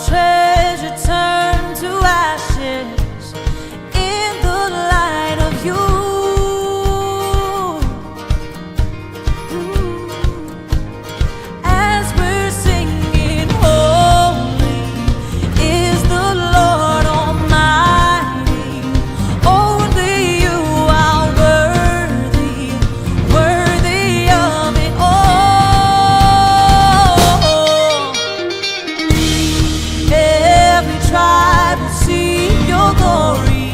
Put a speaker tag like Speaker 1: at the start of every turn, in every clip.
Speaker 1: treasure turned to ashes in the light of you. As we're singing, holy is the Lord Almighty. Only you are worthy, worthy of it all. Every tribe will see your glory.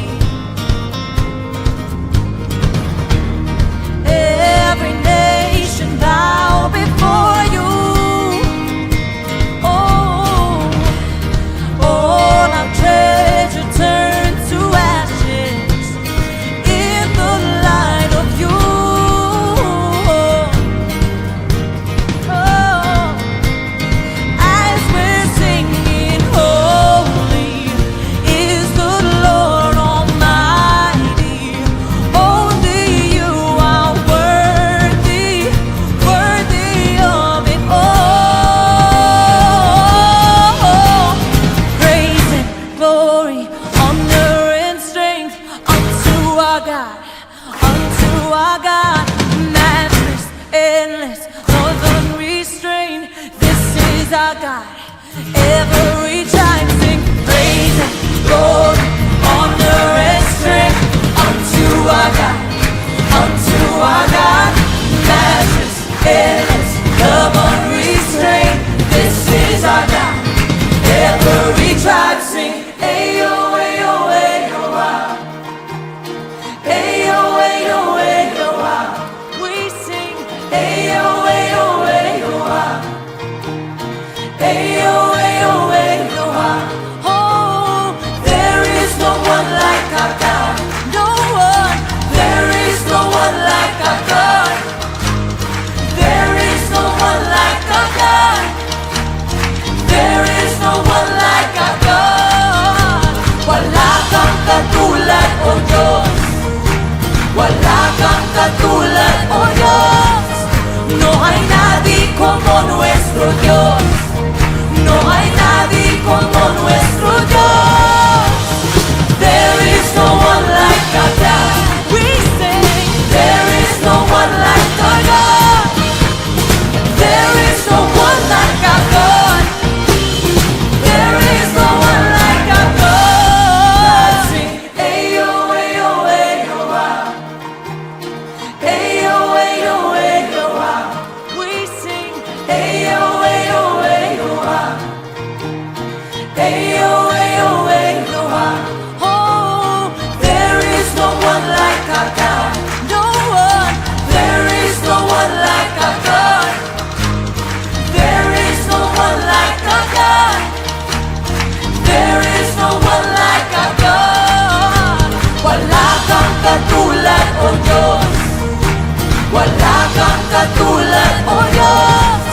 Speaker 1: Every nation bow before you. Oh, all our treasure turned to ashes in the light of you. Oh, as we're singing, holy is the Lord Almighty. Only you are worthy, worthy of it all. Praise and glory, honor and strength unto our God, matchless, endless, love unrestrained. This is our God. Every tribe sing praise and glory, honor and strength unto our God, matchless, endless, love unrestrained. This is our God. Every tribe sing, ayo, ayo, ayo, ah. Ayo, ayo, ayo, ah. We sing, ayo, ayo, ayo, ah. Ayo, ayo, ayo, ah. Oh, there is no one like our God. No one. There is no one like our God. There is no one like our God. There is no one like our God. Wala kang katulad, O Diyos. Wala kang katulad, O Diyos. No hay nadie como nuestro Dios. No hay nadie como nuestro Dios. There is no one like our God. We sing, there is no one like our God. There is no one like our God. There is no one like our God. Sing, ayo, ayo, ayo, ah. Ayo, ayo, ayo, ah. We sing, ayo, ayo, ayo, ah. Ayo, ayo, ayo, ah. Oh, there is no one like our God. No one. There is no one like our God. There is no one like our God. There is no one like our God. Wala kang katulad, O Diyos. Wala kang katulad, O Diyos.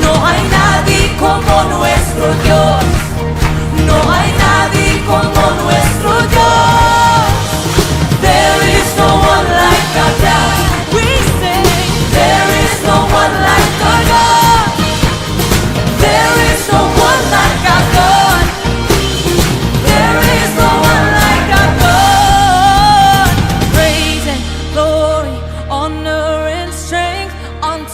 Speaker 1: No hay nadie como nuestro Dios. No hay nadie como nuestro Dios. There is no one like our God. We sing, there is no one like our God. There is no one like our God. There is no one like our God. Praise and glory, honor and strength unto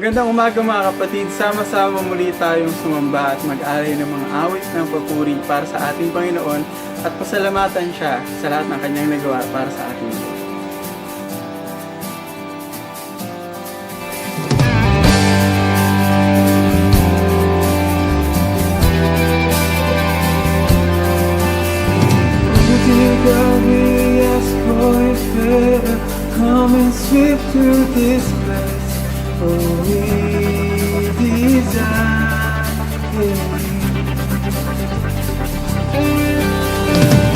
Speaker 2: Magandang umaga mga kapatid, sama-sama muli tayong sumamba at mag-alay ng mga awit ng papuri para sa ating Panginoon at pasalamatan siya sa lahat ng kanyang nagawa para sa ating buhay. We ask for your favor, come and sweep through this place. Oh, we desire it.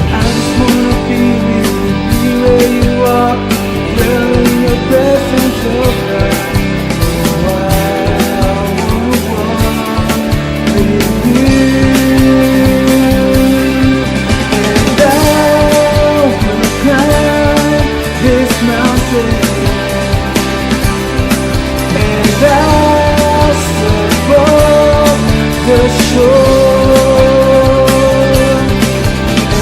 Speaker 2: I just wanna be with you, be where you are, dwell in your presence, oh God. Oh, I would walk with you. This mountain, and I'll step above the shore,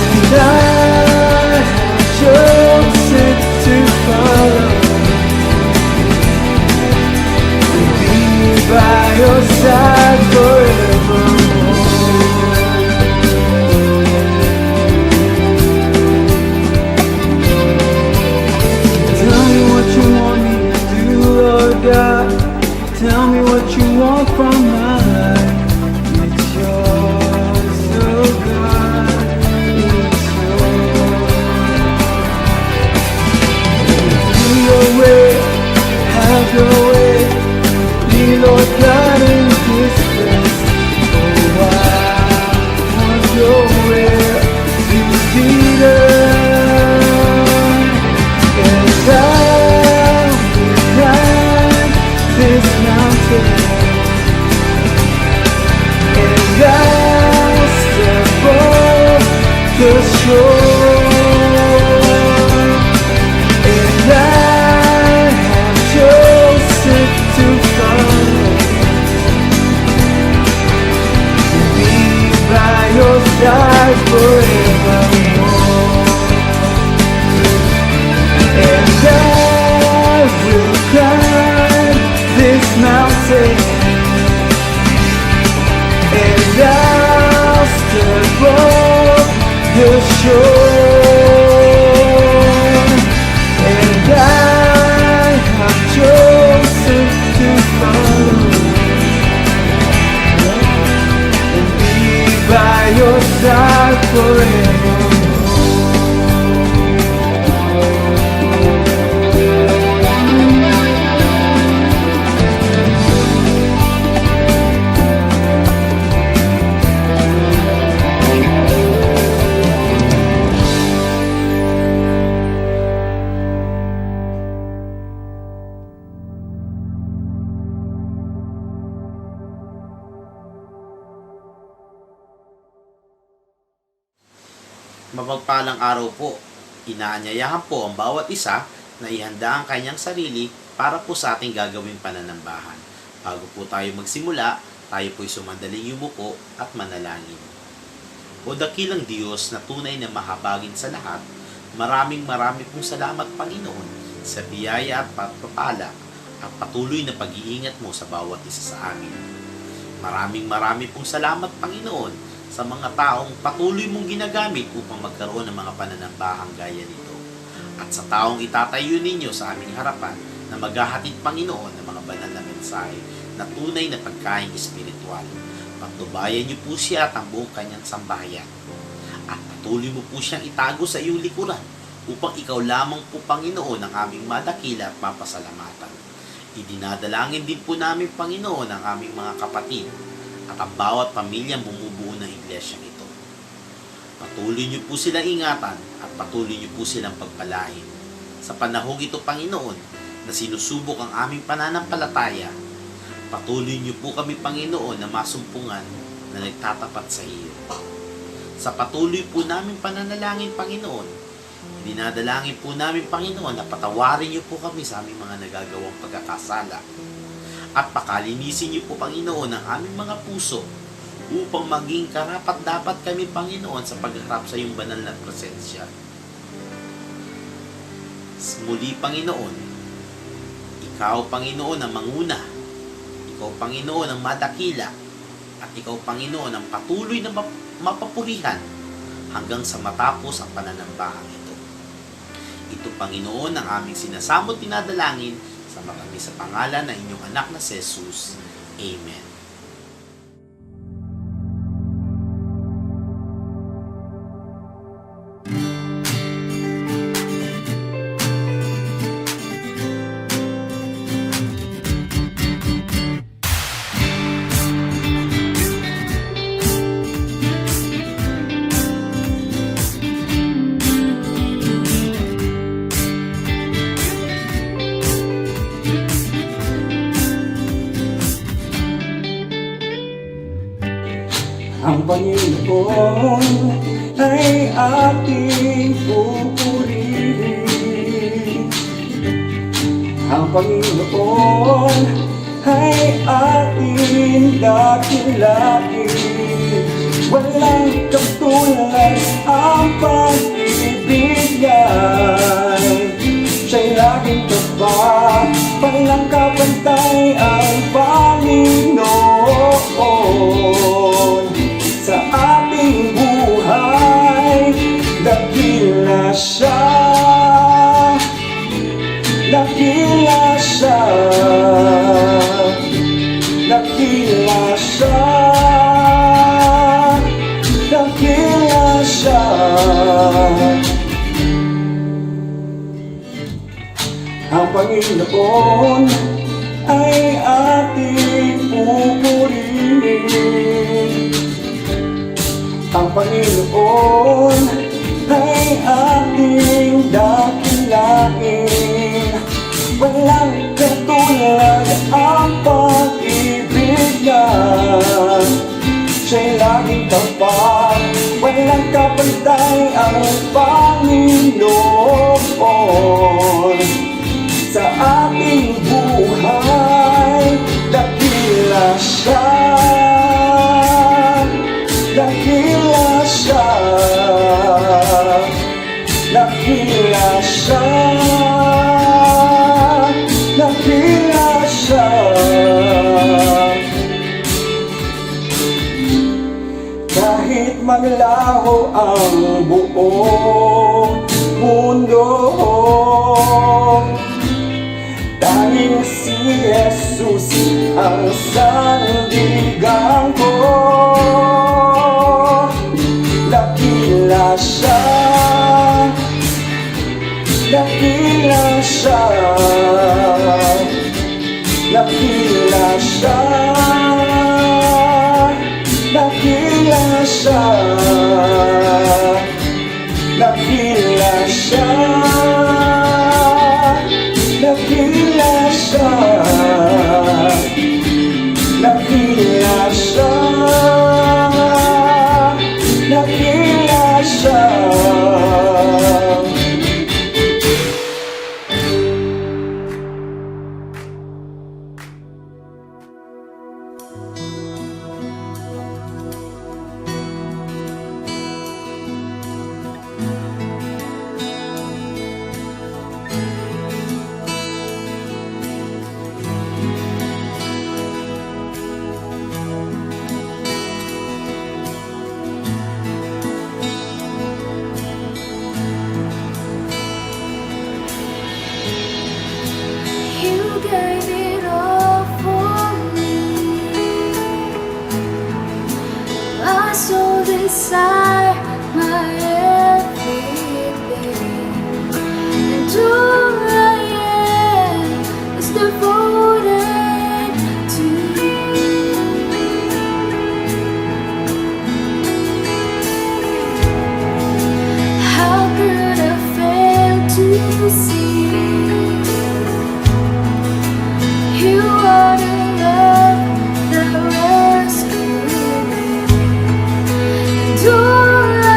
Speaker 2: and I have chosen to follow and be by your side forevermore. God, tell me what you want from my life. It's yours, oh God, it's yours. Do your way, have your way, be Lord God in this place. Oh, I want your will to be done, and I will climb this mountain, and I'll step off the shore, and I have chosen to follow and be by your side forevermore, and I will climb this mountain, and I'll step off the shore, and I have chosen to follow and be by your side forever.
Speaker 3: Mapagpalang araw po. Inaanyayahan po ang bawat isa na ihanda ang kanyang sarili para po sa ating gagawing pananambahan. Bago po tayo magsimula, tayo po'y sumandaling yumuko at manalangin. O dakilang Diyos na tunay na mahabagin sa lahat, maraming pong salamat Panginoon sa biyaya at pagpapala at patuloy na pag-iingat mo sa bawat isa sa amin. Maraming pong salamat Panginoon sa mga taong patuloy mong ginagamit upang magkaroon ng mga pananambahang gaya nito. At sa taong itatayo ninyo sa aming harapan na maghahatid Panginoon ng mga banal na mensahe na tunay na pagkain espiritual. Pagtubayan niyo po siya at ang buong kanyang sambahayan. At patuloy mo po siyang itago sa iyong likuran upang ikaw lamang po Panginoon ang aming madakila at mapasalamatan. Idinadalangin din po namin Panginoon ang aming mga kapatid at ang bawat pamilyang bumubuo ng iglesyang ito. Patuloy niyo po silang ingatan at patuloy niyo po silang pagpalain. Sa panahong ito, Panginoon, na sinusubok ang aming pananampalataya, patuloy niyo po kami, Panginoon, na masumpungan na nagtatapat sa iyo. Sa patuloy po namin pananalangin, Panginoon, dinadalangin po namin, Panginoon, na patawarin niyo po kami sa aming mga nagagawang pagkakasala. At pakalinisin niyo po, Panginoon, ang aming mga puso upang maging karapat-dapat kami, Panginoon, sa pagharap sa iyong banal na presensya. Muli, Panginoon, ikaw, Panginoon, ang manguna Ikaw, Panginoon, ang madakila, at Ikaw, Panginoon, ang patuloy na mapapurihan hanggang sa matapos ang pananambahang ito. Ito, Panginoon, ang aming sinasamot tinadalangin sa pangalan ng inyong anak na si Jesus. Amen.
Speaker 2: Ang Panginoon ay ating pupurihin. Ang Panginoon ay ating dakilain. Walang katulad ang pag-ibig niya. Siya'y laging tapat, walang kapantay ang Panginoon. Sa ating buhay, dakila siya, dakila siya, dakila siya, dakila siya. Ang Panginoon ay ating pupurihin. Ang Panginoon ay ating dakilain. Walang katulad ang pag-ibig niya. Siya'y laging tapat, walang kapantay ang Panginoon. Sa ating buhay, dakila siya, dakila siya, dakila siya, dakila siya. Kahit maglaho ang buong mundo, dahil si Jesus ang sandigan ko. Dakila siya, dakila siya, dakila siya, dakila siya, dakila siya, dakila siya, dakila siya, dakila siya.
Speaker 1: You gave it all for me. My soul desire, my everything. And all I am is devoted to you. How could I fail to see? You are the love that rescued me. And all I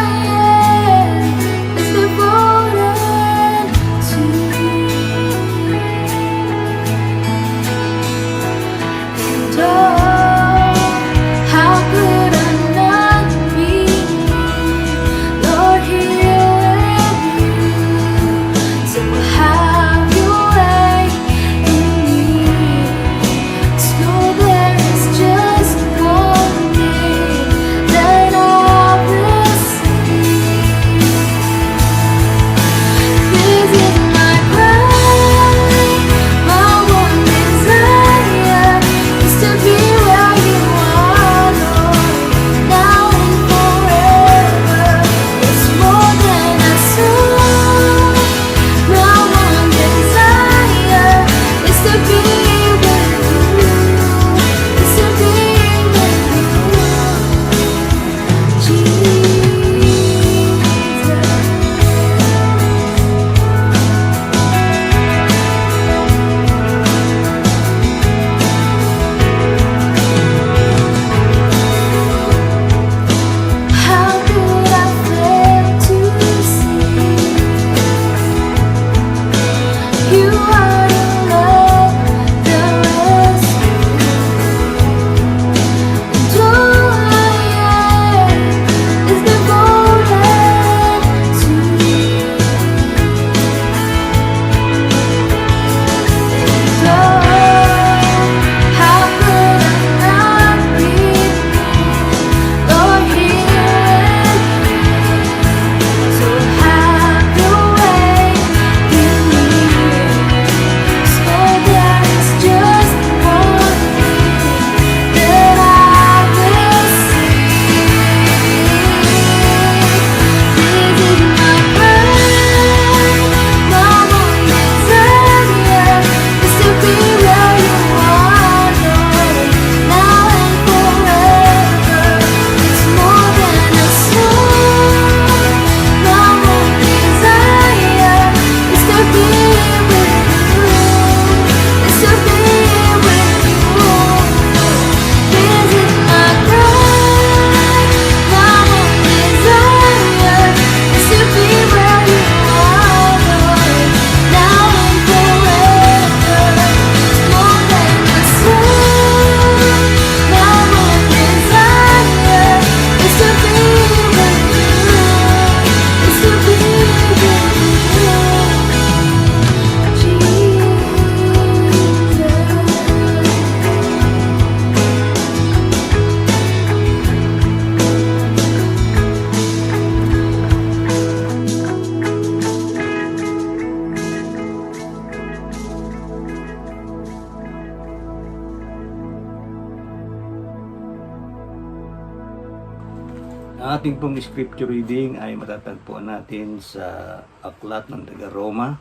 Speaker 2: Ang ating pong scripture reading ay matatagpuan natin sa Aklat ng Taga-Roma,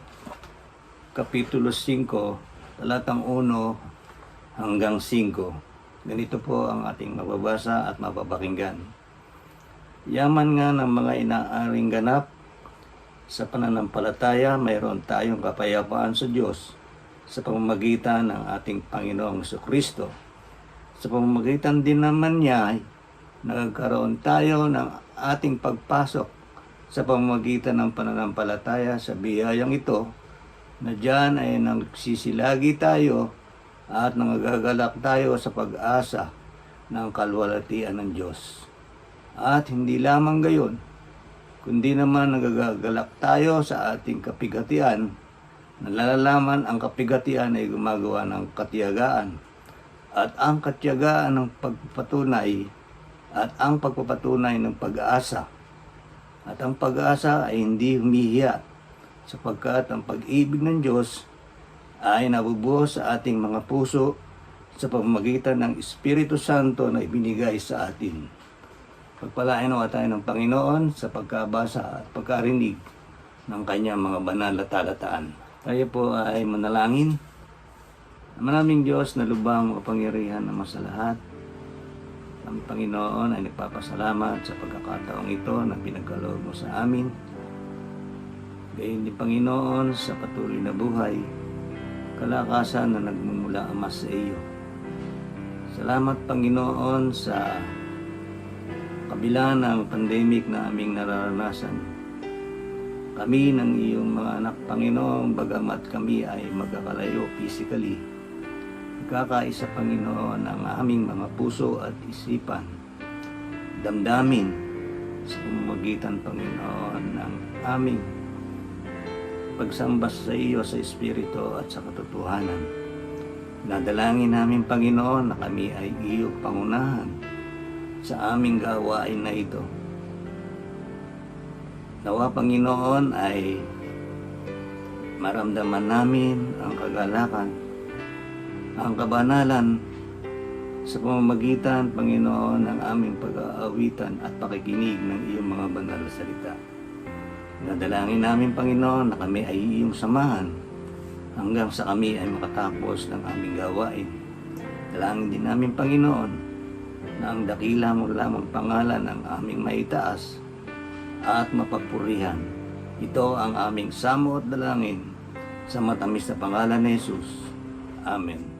Speaker 2: Kapitulo 5, talatang 1 hanggang 5. Ganito po ang ating mababasa at mapapakinggan. Yaman nga ng mga inaaring ganap sa pananampalataya, mayroon tayong kapayapaan sa Diyos sa pamamagitan ng ating Panginoong Jesucristo. Sa pamamagitan din naman niya, nagkaroon tayo ng ating pagpasok sa pamamagitan ng pananampalataya sa biyayang ito, na diyan ay nagsisilagi tayo at nangagagalak tayo sa pag-asa ng kalwalhatian ng Diyos. At hindi lamang gayon, kundi naman nagagagalak tayo sa ating kapigatian. Nalalaman ang kapigatian ay gumagawa ng katiyagaan, at ang katiyagaan ng pagpapatunay, at ang pagpapatunay ng pag-asa. At ang pag-asa ay hindi humihiya, sapagkat ang pag-ibig ng Diyos ay nabubuhos sa ating mga puso sa pamamagitan ng Espiritu Santo na ibinigay sa atin. Pagpalain nawa tayo ng Panginoon sa pagkabasa at pagkarinig ng kanyang mga banal na talataan. Tayo po ay manalangin. Maraming Diyos na lubang makapangyarihan na masalahat. Ang Panginoon ay nagpapasalamat sa pagkakataong ito na pinagkaloob mo sa amin. Gayon din Panginoon sa patuloy na buhay, kalakasan na nagmumula Ama sa iyo. Salamat Panginoon sa kabila ng pandemic na aming nararanasan. Kami ng iyong mga anak Panginoon, bagamat kami ay magkakalayo physically, nagkakaisa Panginoon ang aming mga puso at isipan, damdamin sa pamamagitan Panginoon ng aming pagsamba sa iyo sa Espiritu at sa katotohanan. Nadalangin namin Panginoon na kami ay iyong pangunahan sa aming gawain na ito. Nawa Panginoon ay maramdaman namin ang kagalakan, ang kabanalan sa pamamagitan Panginoon ng aming pag-aawitan at pakikinig ng iyong mga banal na salita. Nadalangin namin Panginoon na kami ay iyong samahan hanggang sa kami ay makatapos ng aming gawain. Dalangin din namin Panginoon na ang dakila mo lamang pangalan ng aming maitaas at mapagpurihan. Ito ang aming samo at dalangin sa matamis na pangalan ni Jesus. Amen.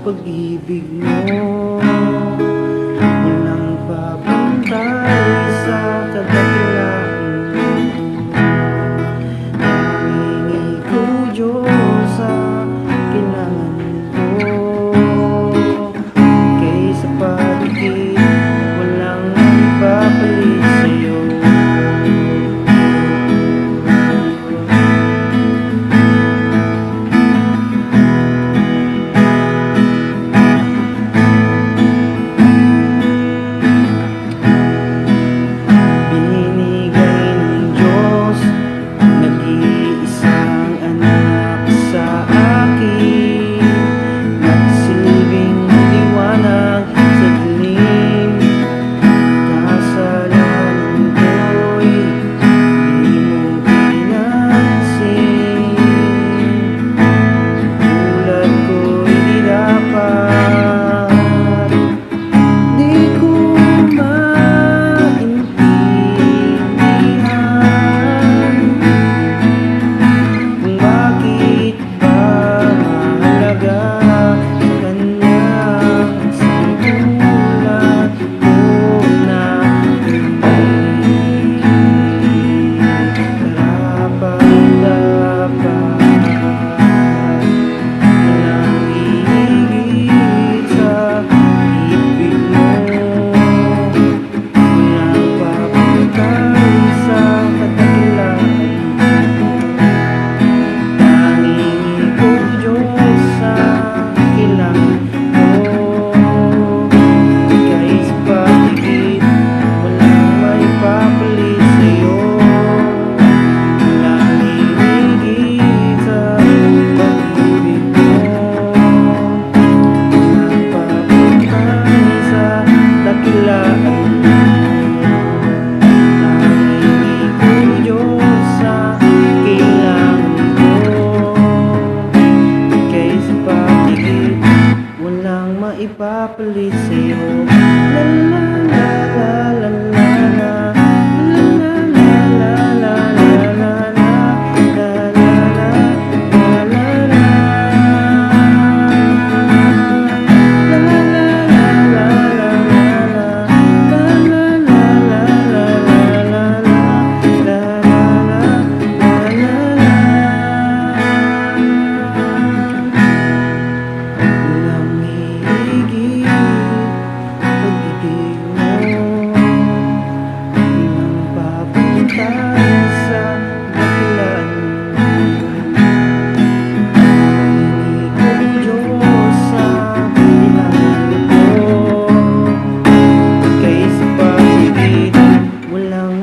Speaker 4: pag-ibig mo, walang papantay sa kadakilaan mo. Nangingi ko Diyos sa kailangan ko, kaysa paligid walang ipapalit sa'yo.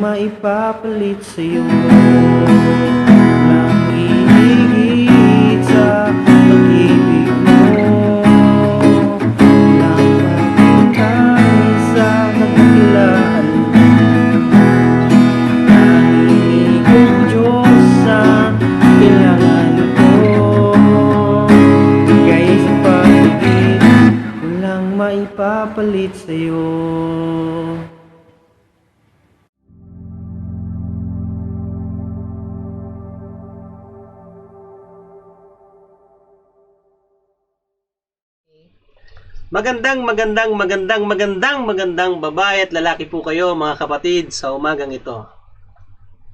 Speaker 4: maipapalit sa'yo. Walang hihigit sa pag-ibig mo. Walang pagkakait sa kakilaan mo. Nahingi kong Diyos ang kailangan ko. Bigay sa pag-ibig, walang maipapalit sa'yo.
Speaker 5: Magandang babae at lalaki po kayo mga kapatid sa umagang ito.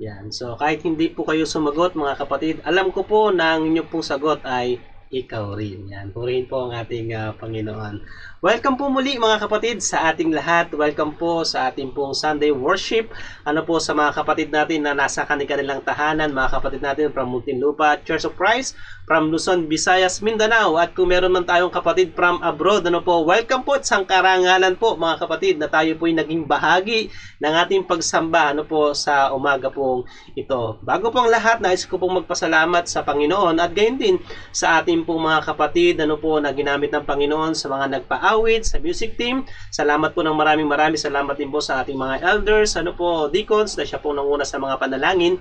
Speaker 5: Yan. So kahit hindi po kayo sumagot mga kapatid, alam ko po na ang inyong pong sagot ay ikaw rin. Yan. Purihin po ang ating Panginoon. Welcome po muli mga kapatid sa ating lahat. Welcome po sa ating pong Sunday worship. Ano po sa mga kapatid natin na nasa kanilang tahanan, mga kapatid natin from Muntinlupa, Church of Christ, from Luzon, Visayas, Mindanao. At kung meron man tayong kapatid from abroad, ano po, welcome po at isang karangalan po mga kapatid na tayo po ay naging bahagi ng ating pagsamba ano po sa umaga pong ito. Bago pong lahat, nais ko pong magpasalamat sa Panginoon at gayon din sa ating pong mga kapatid ano po na ginamit ng Panginoon sa mga nagpa-awit, sa music team. Salamat po ng maraming salamat din po sa ating mga elders, ano po, deacons na siya po nanguna sa mga panalangin.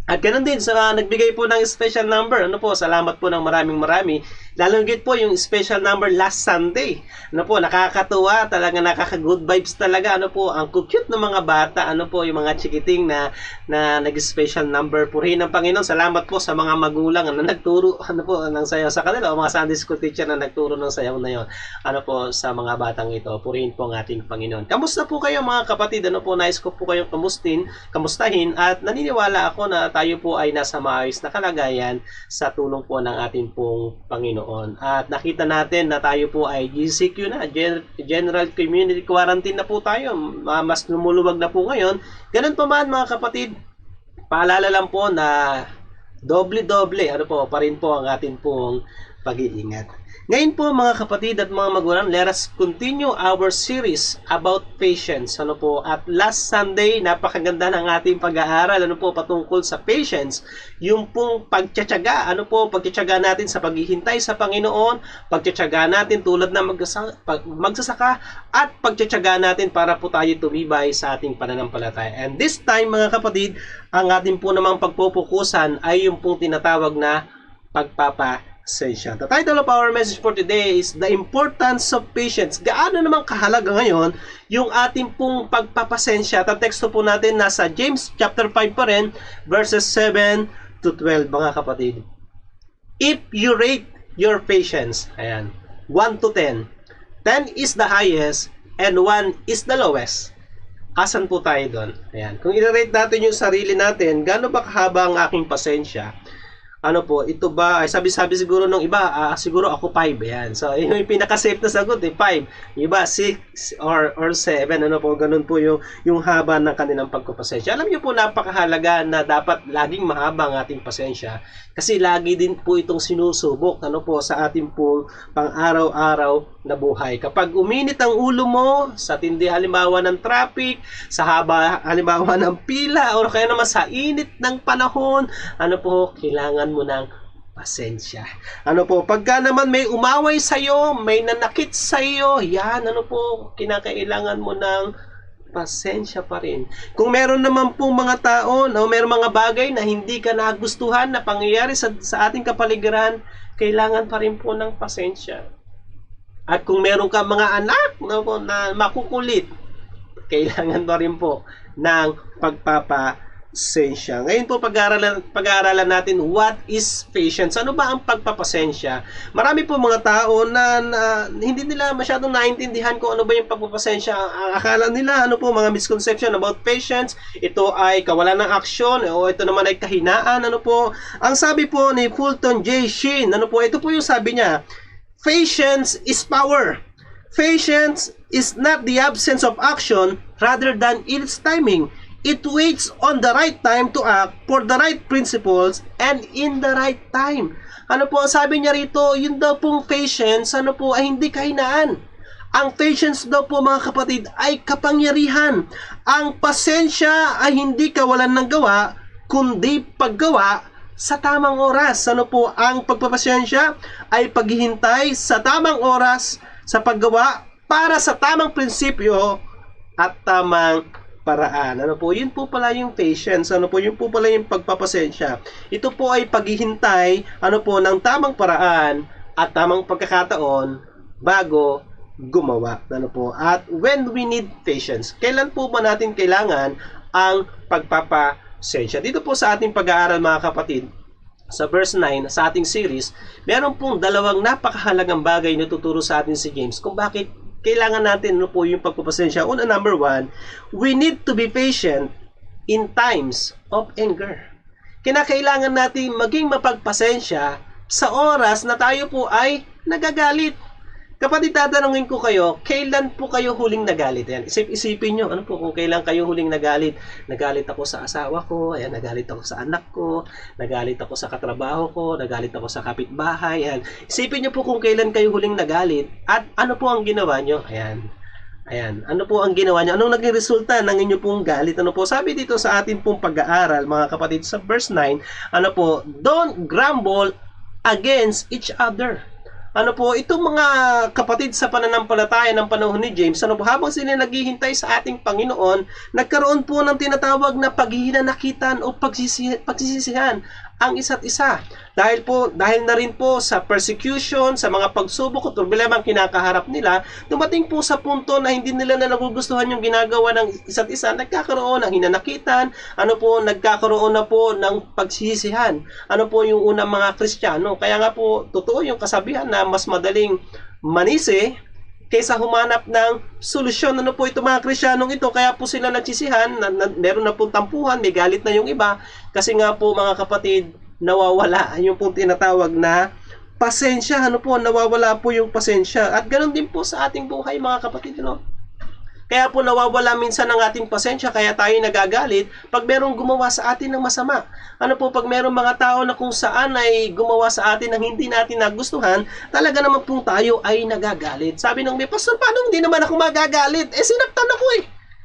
Speaker 5: At ganoon din sa nagbigay po ng special number, ano po, salamat po ng maraming lalo git po yung special number last Sunday. Ano po, nakakatuwa, talaga nakaka-good vibes talaga, ano po, ang cute ng mga bata, ano po, yung mga chikiting na nag-special number. Purihin ng Panginoon, salamat po sa mga magulang na nagturo, ano po, ng sayaw sa kanila, o mga Sunday school teacher na nagturo ng sayaw na yon, ano po, sa mga batang ito. Purihin po ang ating Panginoon. Kamusta po kayo mga kapatid? Ano po, nais ko po kayong kamustahin at naniniwala ako na tayo po ay nasa maayos na kalagayan sa tulong po ng ating pong Panginoon. At nakita natin na tayo po ay GCQ na, General Community Quarantine na po tayo. Mas lumuluwag na po ngayon. Ganun pa man mga kapatid, paalala lang po na doble-doble, ano po, pa rin po ang ating pong pag-iingat. Ngayon po mga kapatid at mga magulang, let us continue our series about patience. Ano po, at last Sunday, napakaganda ng ating pag-aaral, ano po, patungkol sa patience. Yung pong pagtsatsaga, ano po, pagtsatsaga natin sa paghihintay sa Panginoon, pagtsatsaga natin tulad na magsasaka, at pagtsatsaga natin para po tayo tumibay sa ating pananampalataya. And this time mga kapatid, ang ating po namang pagpupukusan ay yung pong tinatawag na pagpapasensya. The title of our message for today is The Importance of Patience. Gaano naman kahalaga ngayon yung ating pong pagpapasensya? At teksto po natin nasa James chapter 5 pa rin, verses 7 to 12 mga kapatid. If you rate your patience, ayan, 1 to 10, 10 is the highest and 1 is the lowest. Asan po tayo doon? Ayan. Kung i-rate natin yung sarili natin, gaano ba kahaba ang aking pasensya? Ano po, ito ba, ay sabi siguro nung iba, siguro ako 5, yan. So, yung pinaka-safe na sagot, 5. Iba, 6 or 7, ano po, ganun po yung haba ng kanilang pagpapasensya. Alam niyo po, napakahalaga na dapat laging mahaba ang ating pasensya. Kasi lagi din po itong sinusubok, ano po, sa ating po pang-araw-araw na buhay. Kapag uminit ang ulo mo, sa tindi halimbawa ng traffic, sa haba halimbawa ng pila, o kaya naman sa init ng panahon, ano po, kailangan mo ng pasensya. Ano po, pagka naman may umaway sa'yo, may nanakit sa'yo, yan, ano po, kinakailangan mo ng pasensya pa rin. Kung meron naman pong mga tao, no, meron mga bagay na hindi ka nagustuhan na pangyayari sa ating kapaligiran, kailangan pa rin po ng pasensya. At kung meron ka mga anak, no, na makukulit, kailangan pa rin po ng pagpapasensya. Ngayon po pag-aaralan natin what is patience. Ano ba ang pagpapasensya? Marami po mga tao na hindi nila masyadong naintindihan kung ano ba yung pagpapasensya. Ang akala nila ano po mga misconception about patience, ito ay kawalan ng aksyon o ito naman ay kahinaan. Ano po? Ang sabi po ni Fulton J. Sheen, ano po, ito po yung sabi niya, patience is power. Patience is not the absence of action rather than its timing. It waits on the right time to act for the right principles and in the right time. Ano po, sabi niya rito, yun daw pong patience, ano po, ay hindi kahinaan. Ang patience daw po mga kapatid ay kapangyarihan. Ang pasensya ay hindi kawalan ng gawa, kundi paggawa sa tamang oras. Ano po ang pagpapasensya? Ay paghihintay sa tamang oras sa paggawa para sa tamang prinsipyo at tamang paraan. Ano po? Yun po pala yung patience. Ano po? Yun po pala yung pagpapasensya. Ito po ay paghihintay ng tamang paraan at tamang pagkakataon bago gumawa. Ano po? At when we need patience, kailan po ba natin kailangan ang pagpapasensya? Dito po sa ating pag-aaral mga kapatid, sa verse 9 sa ating series, meron pong dalawang napakahalagang bagay na tuturo sa atin si James kung bakit kailangan natin po yung pagpapasensya. Una, number 1, we need to be patient in times of anger. Kinakailangan natin maging mapagpasensya sa oras na tayo po ay nagagalit. Kapatid, tatanungin ko kayo, kailan po kayo huling nagalit? Ayan, isipin nyo, ano po kung kailan kayo huling nagalit? Nagalit ako sa asawa ko, ayan, nagalit ako sa anak ko, nagalit ako sa katrabaho ko, nagalit ako sa kapitbahay, ayan. Isipin nyo po kung kailan kayo huling nagalit at ano po ang ginawa nyo? Ayan. Ayan, ano po ang ginawa nyo? Anong naging resulta ng inyo pong galit? Ano po? Sabi dito sa atin pong pag-aaral, mga kapatid, sa verse 9, ano po? Don't grumble against each other. Ano po, itong mga kapatid sa pananampalataya ng panahon ni James, ano po, habang sila naghihintay sa ating Panginoon, nagkaroon po ng tinatawag na paghihinanakitan o pagsisisihan ang isa't isa. Dahil na rin po sa persecution, sa mga pagsubok o problemang kinakaharap nila, dumating po sa punto na hindi nila na nagugustuhan yung ginagawa ng isa't isa, nagkakaroon ng hinanakitan, nagkakaroon na po ng pagsisisihan. Ano po yung unang mga Kristiyano? Kaya nga po, totoo yung kasabihan na mas madaling manisi kaysa humanap ng solusyon. Ano po ito mga Kristiyanong ito? Kaya po sila nagsisihan, meron na pong tampuhan, may galit na yung iba, kasi nga po mga kapatid, nawawala yung pong tinatawag na pasensya. Ano po, nawawala po yung pasensya. At ganoon din po sa ating buhay mga kapatid, Kaya po nawawala minsan ang ating pasensya, kaya tayo nagagalit pag merong gumawa sa atin ng masama. Ano po, pag merong mga tao na kung saan ay gumawa sa atin ng hindi natin nagustuhan, talaga naman po tayo ay nagagalit. Sabi nung may, Pastor, paano hindi naman ako magagalit? Sinaktan ako eh.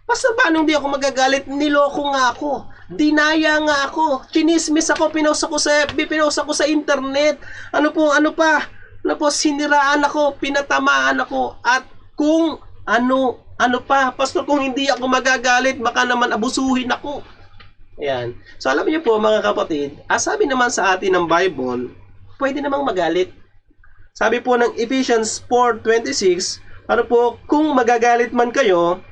Speaker 5: Pastor, paano hindi ako magagalit? Niloko nga ako. Dinaya nga ako. Chinismis ako, pinost ako sa FB, pinost ako sa internet. Ano po, siniraan ako, pinatamaan ako. At kung Pastor, kung hindi ako magagalit, baka naman abusuhin ako. Ayan. So, alam niyo po, mga kapatid, sabi naman sa atin ng Bible, pwede namang magalit. Sabi po ng Ephesians 4:26, kung magagalit man kayo,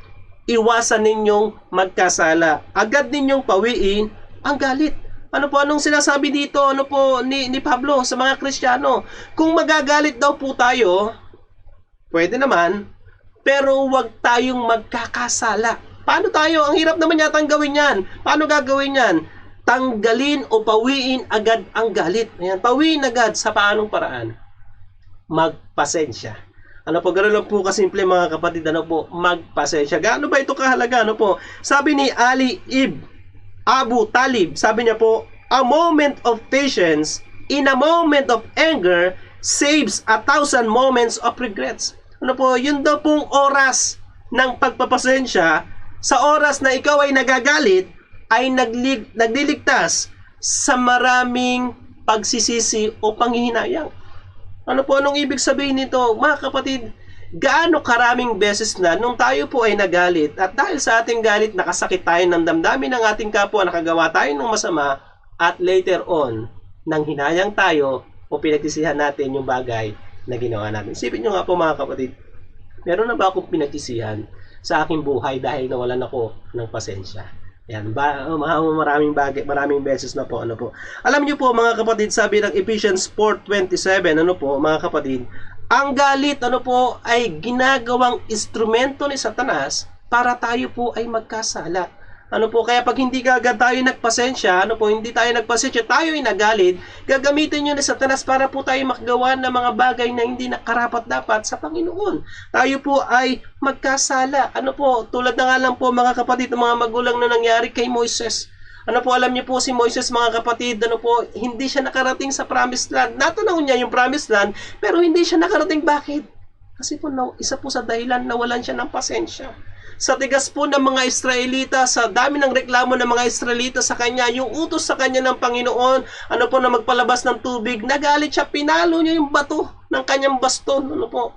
Speaker 5: iwasan ninyong magkasala. Agad ninyong pawiin ang galit. Anong sinasabi dito, ni Pablo sa mga Kristiyano? Kung magagalit daw po tayo, pwede naman, pero huwag tayong magkakasala. Paano tayo? Ang hirap naman yata gawin yan. Paano gagawin yan? Tanggalin o pawiin agad ang galit. Ayan, pawiin agad sa paanong paraan? Magpasensya. Gano'n lang po kasimple mga kapatid, magpasensya. Gaano ba ito kahalaga? Sabi ni Ali Ibn Abu Talib, sabi niya po, a moment of patience in a moment of anger saves 1,000 moments of regrets. Yun daw pong oras ng pagpapasensya, sa oras na ikaw ay nagagalit, ay nagliligtas sa maraming pagsisisi o panghihinayang. Anong ibig sabihin nito? Mga kapatid, gaano karaming beses na nung tayo po ay nagalit, at dahil sa ating galit, nakasakit tayo ng damdamin ng ating kapwa, nakagawa tayo ng masama, at later on, nang hinayang tayo o pinagsisihan natin yung bagay na ginawa natin. Isipin nyo nga po mga kapatid, meron na ba akong pinagsisihan sa aking buhay dahil nawalan ako ng pasensya? Yan, maraming beses na po, Alam niyo po mga kapatid, sabi ng Ephesians 4:27, mga kapatid, ang galit, ay ginagawang instrumento ni Satanas para tayo po ay magkasala. Kaya pag hindi agad tayo nagpasensya, tayo ay nagalit, gagamitin nyo ni Satanas para po tayo makagawa ng mga bagay na hindi nakarapat-dapat sa Panginoon. Tayo po ay magkasala. Tulad na nga lang po mga kapatid, ng mga magulang na nangyari kay Moises. Alam niyo po si Moises mga kapatid, hindi siya nakarating sa Promised Land. Natanaw niya yung Promised Land, pero hindi siya nakarating. Bakit? Kasi po, isa po sa dahilan nawalan siya ng pasensya. Sa tigas po ng mga Israelita, sa dami ng reklamo ng mga Israelita sa kanya, yung utos sa kanya ng Panginoon, ano po, na magpalabas ng tubig, nagalit siya, pinalo niya yung bato ng kanyang baston, ano po.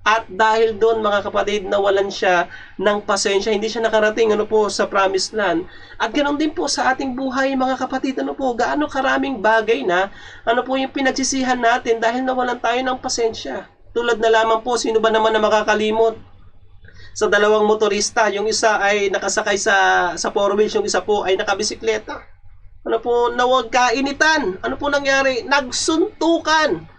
Speaker 5: At dahil doon, mga kapatid, nawalan siya ng pasensya, hindi siya nakarating, ano po, sa promised land. At ganoon din po sa ating buhay, mga kapatid, ano po, gaano karaming bagay na, ano po, yung pinagsisihan natin dahil nawalan tayo ng pasensya. Tulad na lamang po, sino ba naman na makakalimot sa dalawang motorista? Yung isa ay nakasakay sa four wheels, yung isa po ay nakabisikleta. Ano po, nawagkainitan. Ano po nangyari? Nagsuntukan.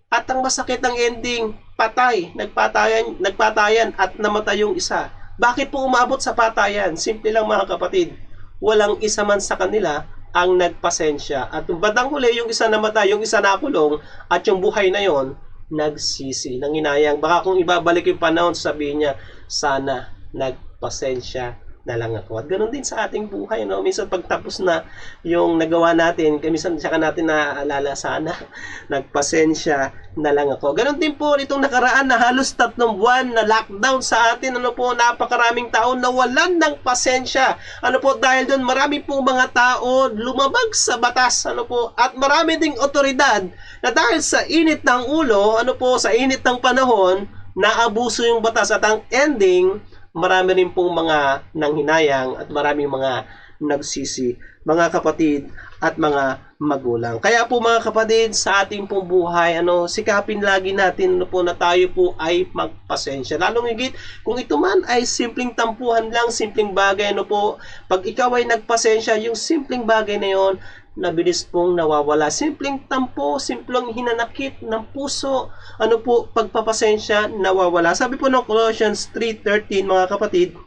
Speaker 5: At ang masakit ng ending, patay. Nagpatayan at namatay yung isa. Bakit po umabot sa patayan? Simple lang, mga kapatid. Walang isa man sa kanila ang nagpasensya. At bandang huli, yung isa namatay, yung isa nakulong, at yung buhay na yon nagsisi, nanginayang. Baka kung ibabalik yung panahon, sabihin niya, sana nagpasensya na lang ako. At ganoon din sa ating buhay, no? Minsan pagtapos na yung nagawa natin, minsan saka natin naaalala, sana nagpasensya na lang ako. Ganoon din po itong nakaraan na halos 3 buwan na lockdown sa atin, ano po, napakaraming tao nawalan ng pasensya. Ano po, dahil doon marami pong mga tao lumabag sa batas, ano po, at marami ding otoridad na dahil sa init ng ulo, ano po, sa init ng panahon, naabuso yung batas at ang ending, marami rin pong mga nanghinayang at maraming mga nagsisi, mga kapatid at mga magulang. Kaya po, mga kapatid, sa ating pong buhay, sikapin lagi natin, ano po, na tayo po ay magpasensya. Lalong higit kung ito man ay simpleng tampuhan lang, simpleng bagay, ano po, pag ikaw ay nagpasensya, yung simpleng bagay na yon, nabilis pong nawawala. Simpleng tampo, simpleng hinanakit ng puso, ano po, pagpapasensya, nawawala. Sabi po ng Colossians 3:13, mga kapatid,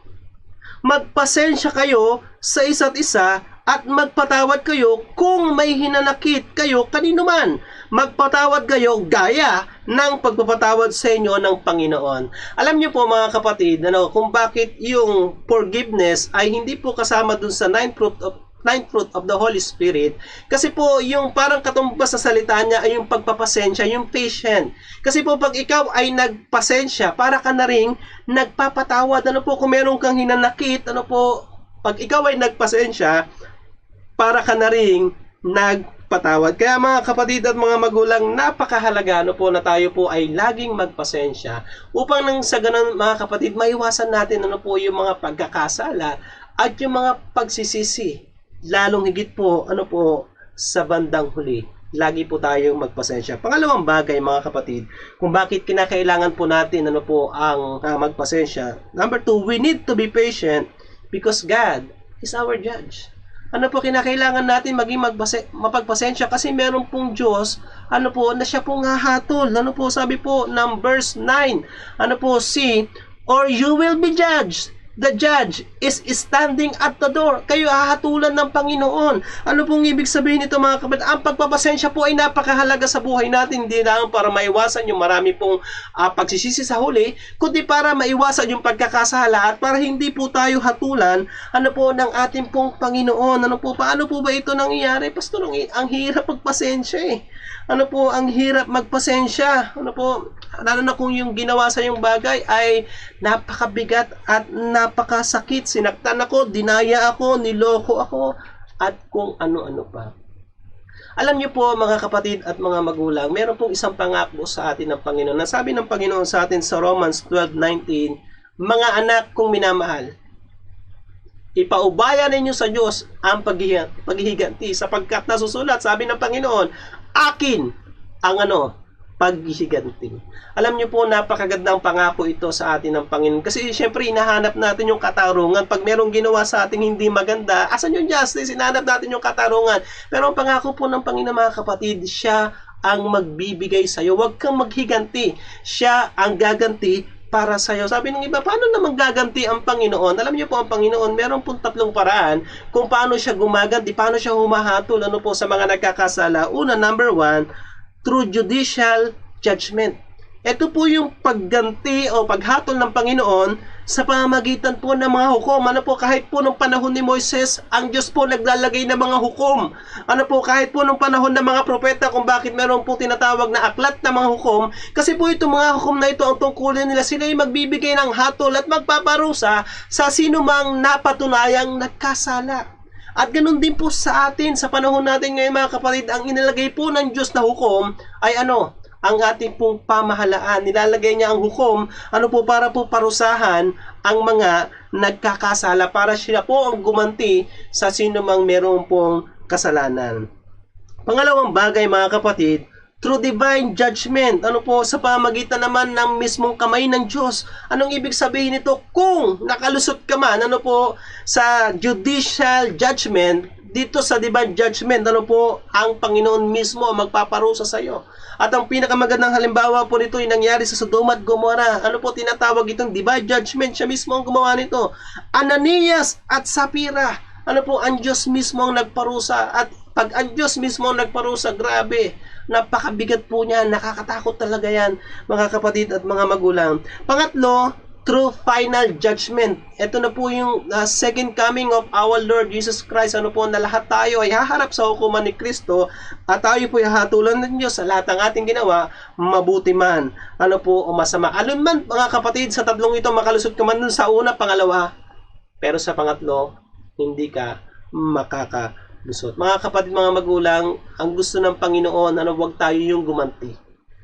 Speaker 5: magpasensya kayo sa isa't isa at magpatawad kayo kung may hinanakit kayo kanino man. Magpatawad kayo gaya ng pagpapatawad sa inyo ng Panginoon. Alam niyo po, mga kapatid, kung bakit yung forgiveness ay hindi po kasama dun sa ninth fruit of the Holy Spirit. Kasi po, yung parang katumbas sa salita niya ay yung pagpapasensya, yung patient. Kasi po, pag ikaw ay nagpasensya, para ka na ring nagpapatawad. Ano po, kung meron kang hinanakit, ano po, pag ikaw ay nagpasensya, para ka na ring nagpatawad. Kaya, mga kapatid at mga magulang, napakahalaga, ano po, na tayo po ay laging magpasensya upang nang sa ganun, mga kapatid, maiwasan natin, ano po, yung mga pagkakasala at yung mga pagsisisi. Lalong higit po, ano po, sa bandang huli, lagi po tayong magpasensya. Pangalawang bagay, mga kapatid, kung bakit kinakailangan po natin, ano po, ang magpasensya. Number 2, we need to be patient because God is our judge. Ano po, kinakailangan natin maging mapagpasensya kasi meron pong Diyos, ano po, na siya pong hahatol. Ano po, sabi po ng verse 9, ano po, see, or you will be judged. The judge is standing at the door. Kayo hahatulan ng Panginoon. Ano pong ibig sabihin nito, mga kapatid? Ang pagpapasensya po ay napakahalaga sa buhay natin. Hindi lang para maiwasan yung marami pong pagsisisi sa huli, kundi para maiwasan yung pagkakasala at para hindi po tayo hatulan, ano po, ng ating pong Panginoon. Ano po, paano po ba ito nangyayari? Pastor, ang hirap magpasensya eh. Ano po, ang hirap magpasensya. Ano po, lalo na kung yung ginawa sa yung bagay ay napakabigat at napakasakit. Sinaktan ako, dinaya ako, niloko ako, at kung ano-ano pa. Alam niyo po, mga kapatid at mga magulang, meron pong isang pangako sa atin ng Panginoon. Nasabi ng Panginoon sa atin sa Romans 12:19, mga anak kong minamahal, ipaubaya ninyo sa Diyos ang paghihiganti sapagkat nasusulat, sabi ng Panginoon, akin ang paghihiganti. Alam niyo po, napakagandang pangako ito sa atin ng Panginoon. Kasi siyempre, hinahanap natin yung katarungan. Pag merong ginawa sa ating hindi maganda, asan yung justice? Hinahanap natin yung katarungan. Pero ang pangako po ng Panginoon, mga kapatid, siya ang magbibigay sa'yo. Huwag kang maghiganti. Siya ang gaganti para sa'yo. Sabi ng iba, paano naman gaganti ang Panginoon? Alam niyo po, ang Panginoon, meron pong 3 paraan kung paano siya gumaganti, paano siya humahatol, ano po, sa mga nagkakasala. Una, number 1, through judicial judgment. Ito po yung pagganti o paghatol ng Panginoon sa pamamagitan po ng mga hukom. Ano po, kahit po nung panahon ni Moises, ang Diyos po naglalagay ng mga hukom. Ano po, kahit po nung panahon ng mga propeta, kung bakit meron po tinatawag na aklat na mga hukom, kasi po itong mga hukom na ito, ang tungkulin nila, sila ay magbibigay ng hatol at magpaparusa sa sino mang napatunayang nagkasala. At ganun din po sa atin, sa panahon natin ngayon mga kapatid, ang inilagay po ng Diyos na hukom ay ano? Ang ating pong pamahalaan. Nilalagay niya ang hukom, ano po, para po parusahan ang mga nagkakasala, para siya po ang gumanti sa sino mang meron pong kasalanan. Pangalawang bagay mga kapatid, through divine judgment, ano po, sa pamagitan naman ng mismong kamay ng Diyos. Anong ibig sabihin nito? Kung nakalusot ka man, ano po, sa judicial judgment, dito sa divine judgment, ano po, ang Panginoon mismo ang magpaparusa sa iyo. At ang pinakamagandang halimbawa po nito ay nangyari sa Sodoma at Gomora. Ano po tinatawag itong divine judgment? Siya mismo ang gumawa nito. Ananias at Sapphira. Ano po, ang Diyos mismo ang nagparusa. At pag ang Diyos mismo ang nagparusa, grabe, napakabigat po niya, nakakatakot talaga yan, mga kapatid at mga magulang. Pangatlo, true final judgment. Ito na po yung second coming of our Lord Jesus Christ. Ano po, na lahat tayo ay haharap sa hukuman ni Kristo at tayo po ay hatulan ng Diyos sa lahat ng ating ginawa, mabuti man, ano po, o masama. Alin man, mga kapatid, sa tatlong ito, makalusot ka man dun sa una, pangalawa, pero sa pangatlo, hindi ka makakalusot. Mga kapatid, mga magulang, ang gusto ng Panginoon, ano, wag tayo yung gumanti.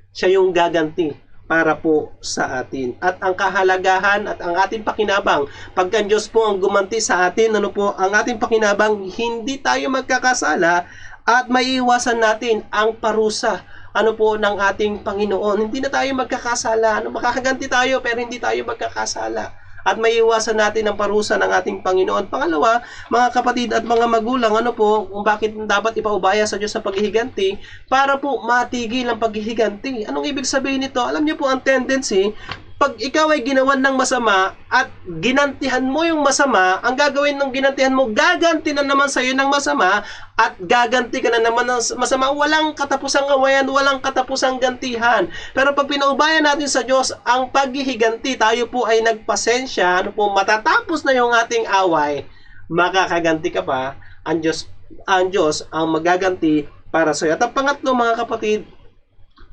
Speaker 5: Siya yung gaganti para po sa atin. At ang kahalagahan at ang ating pakinabang, pagka Diyos po ang gumanti sa atin, ano po, ang ating pakinabang, hindi tayo magkakasala at maiiwasan natin ang parusa, ano po, ng ating Panginoon. Hindi na tayo magkakasala, ano, makakaganti tayo pero hindi tayo magkakasala. At maiiwasan natin ang parusa ng ating Panginoon. Pangalawa, mga kapatid at mga magulang, ano po, kung bakit dapat ipaubaya sa Diyos sa paghihiganti, para po matigil ang paghihiganti. Anong ibig sabihin nito? Alam niyo po ang tendency, pag ikaw ay ginawan ng masama at ginantihan mo yung masama, ang gagawin ng ginantihan mo, gaganti na naman sa iyo ng masama at gaganti ka na naman ng masama. Walang katapusang awayan, walang katapusang gantihan. Pero pag pinaubayan natin sa Diyos ang paghihiganti, tayo po ay nagpasensya, ano po, matatapos na yung ating away, makakaganti ka pa, ang Diyos ang magaganti para sa iyo. At ang pangatlo, mga kapatid,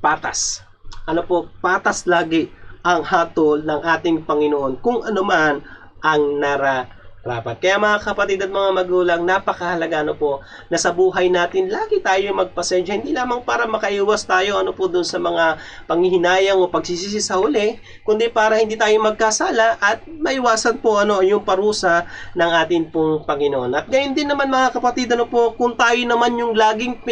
Speaker 5: patas. Ano po, patas lagi ang hatol ng ating Panginoon kung ano man ang nararapat. Kaya mga kapatid at mga magulang, napakahalaga, ano po, na sa buhay natin lagi tayo magpasensya, hindi lamang para makaiwas tayo, ano po, dun sa mga panghihinayang o pagsisisi sa huli, kundi para hindi tayo magkasala at maiwasan po, ano, yung parusa ng ating pong Panginoon. At gayon din naman, mga kapatid, ano po, kung tayo naman yung laging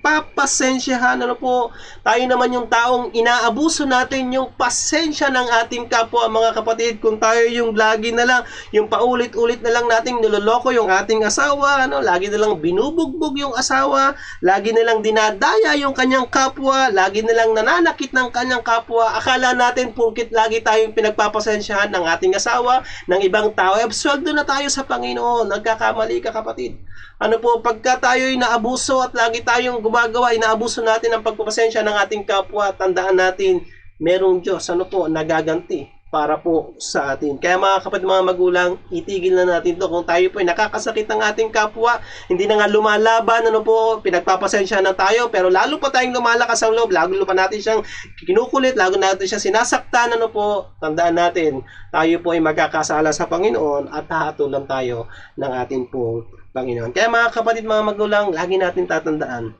Speaker 5: papasensyahan, ano po, tayo naman yung taong inaabuso natin yung pasensya ng ating kapwa, mga kapatid. Kung tayo yung lagi na lang, yung paulit-ulit na lang nating niloloko yung ating asawa, ano, lagi na lang binubugbog yung asawa, lagi na lang dinadaya yung kanyang kapwa, lagi na lang nananakit ng kanyang kapwa, akala natin pungkit lagi tayong pinagpapasensyahan ng ating asawa, ng ibang tao, absueldo na tayo sa Panginoon. Nagkakamali ka, kapatid. Ano po, pagka tayo'y naabuso at lagi tayong gumagawa, inaabuso natin ang pagpapasensya ng ating kapwa, tandaan natin, merong Diyos, ano po, nagaganti para po sa atin. Kaya mga kapatid, mga magulang, itigil na natin to. Kung tayo po ay nakakasakit ng ating kapwa, hindi na nga lumalaban, ano po, pinagpapasensya na tayo, pero lalo pa tayong lumalakas ang loob, lalo pa natin siyang kinukulit, lalo natin siyang sinasaktan, ano po, tandaan natin, tayo po ay magkakasala sa Panginoon at hahatulan tayo ng ating pong Panginoon. Kaya mga kapatid, mga magulang, lagi natin tatandaan,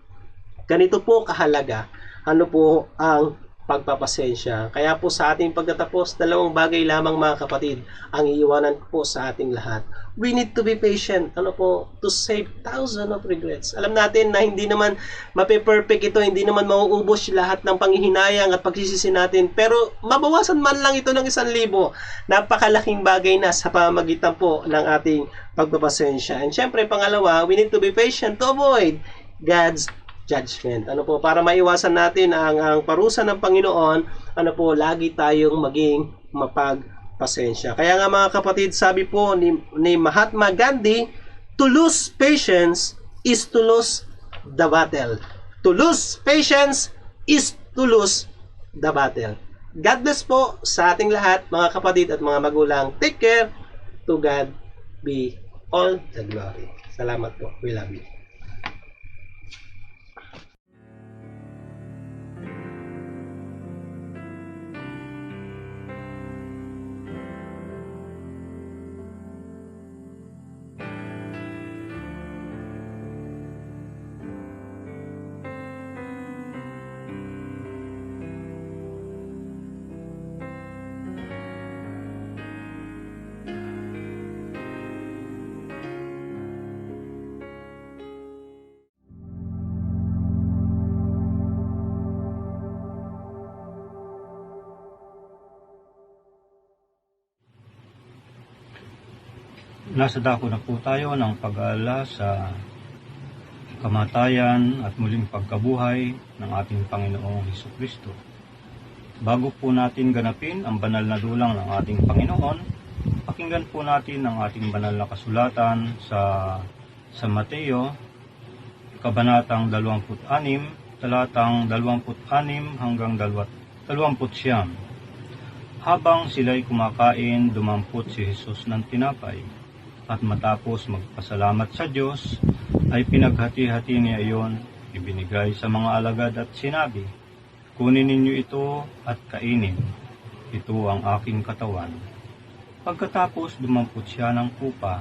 Speaker 5: ganito po kahalaga, ano po, ang pagpapasensya. Kaya po sa ating pagtatapos, dalawang bagay lamang, mga kapatid, ang iiwanan po sa ating lahat. We need to be patient, ano po, to save thousands of regrets. Alam natin na hindi naman mape-perfect ito, hindi naman mauubos lahat ng panghihinayang at pagsisisi natin, pero mabawasan man lang ito ng 1,000. Napakalaking bagay na sa pamamagitan po ng ating pagpapasensya. And syempre, pangalawa, we need to be patient to avoid God's judgment. Ano po, para maiwasan natin ang parusa ng Panginoon, ano po, lagi tayong maging mapagpasensya. Kaya nga, mga kapatid, sabi po ni Mahatma Gandhi, to lose patience is to lose the battle. To lose patience is to lose the battle. God bless po sa ating lahat, mga kapatid at mga magulang. Take care. To God be all the glory. Salamat po. We love you.
Speaker 6: Nasa dako na po tayo ng pag-aalala sa kamatayan at muling pagkabuhay ng ating Panginoong Hesukristo. Bago po natin ganapin ang banal na dulang ng ating Panginoon, pakinggan po natin ang ating banal na kasulatan sa Mateo, Kabanatang 26, talatang 26 hanggang 29. Habang sila'y kumakain, dumampot si Jesus ng tinapay, at matapos magpasalamat sa Diyos, ay pinaghati-hati niya iyon, ibinigay sa mga alagad at sinabi, "Kunin ninyo ito at kainin. Ito ang aking katawan." Pagkatapos dumampot siya ng kupa,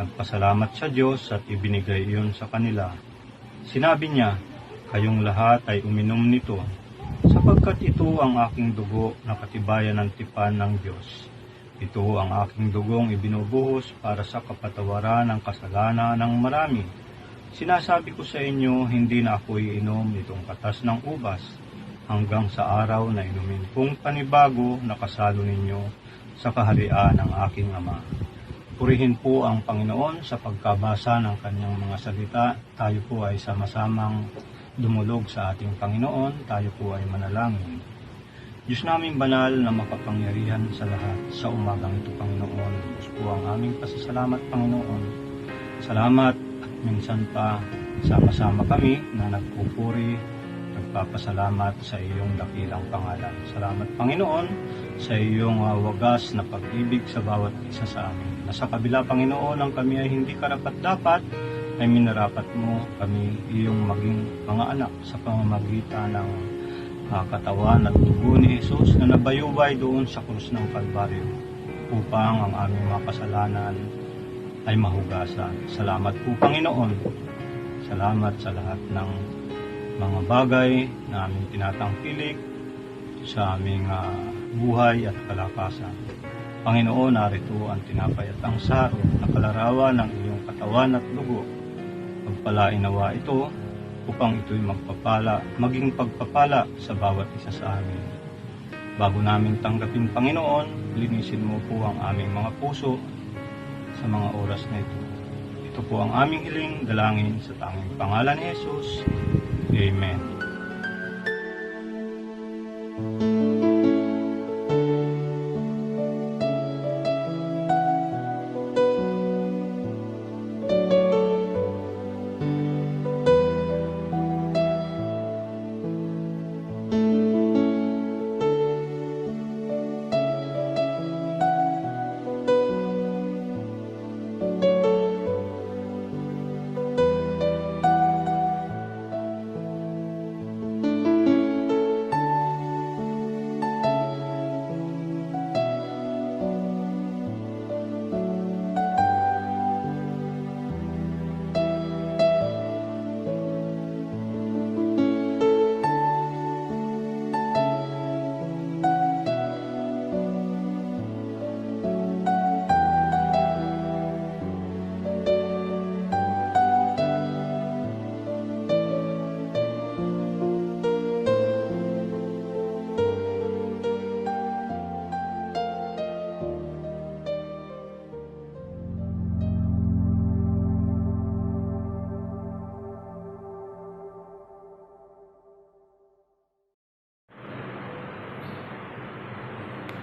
Speaker 6: nagpasalamat sa Diyos at ibinigay iyon sa kanila. Sinabi niya, "Kayong lahat ay uminom nito, sapagkat ito ang aking dugo na katibayan ng tipan ng Diyos. Ito ang aking dugong ibinubuhos para sa kapatawaran ng kasalanan ng marami. Sinasabi ko sa inyo, hindi na ako iinom nitong katas ng ubas hanggang sa araw na inumin kong panibago na kasalo ninyo sa kaharian ng aking Ama." Purihin po ang Panginoon sa pagkabasa ng kanyang mga salita. Tayo po ay sama-samang dumulog sa ating Panginoon. Tayo po ay manalangin. Diyos naming banal na makapangyarihan sa lahat, sa umagang ito, Panginoon, Diyos po ang aming pasasalamat, Panginoon. Salamat at minsan pa sama-sama kami na nagpupuri, nagpapasalamat sa iyong dakilang pangalan. Salamat, Panginoon, sa iyong wagas na pag-ibig sa bawat isa sa amin. Na sa kabila, Panginoon, ang kami ay hindi karapat-dapat, ay minarapat mo kami iyong maging mga anak sa pamamagitan ng katawan at dugo ni Jesus na nabayubay doon sa krus ng Kalbaryo upang ang aming mga kasalanan ay mahugasan. Salamat po, Panginoon. Salamat sa lahat ng mga bagay na aming tinatangkilik sa aming buhay at kalakasan. Panginoon, narito ang tinapay at ang saro na kalarawan ng iyong katawan at dugo. Pagpalain nawa ito upang ito'y maging pagpapala sa bawat isa sa amin. Bago namin tanggapin, Panginoon, linisin mo po ang aming mga puso sa mga oras na ito. Ito po ang aming hiling, dalangin sa tanging pangalan ni Jesus. Amen.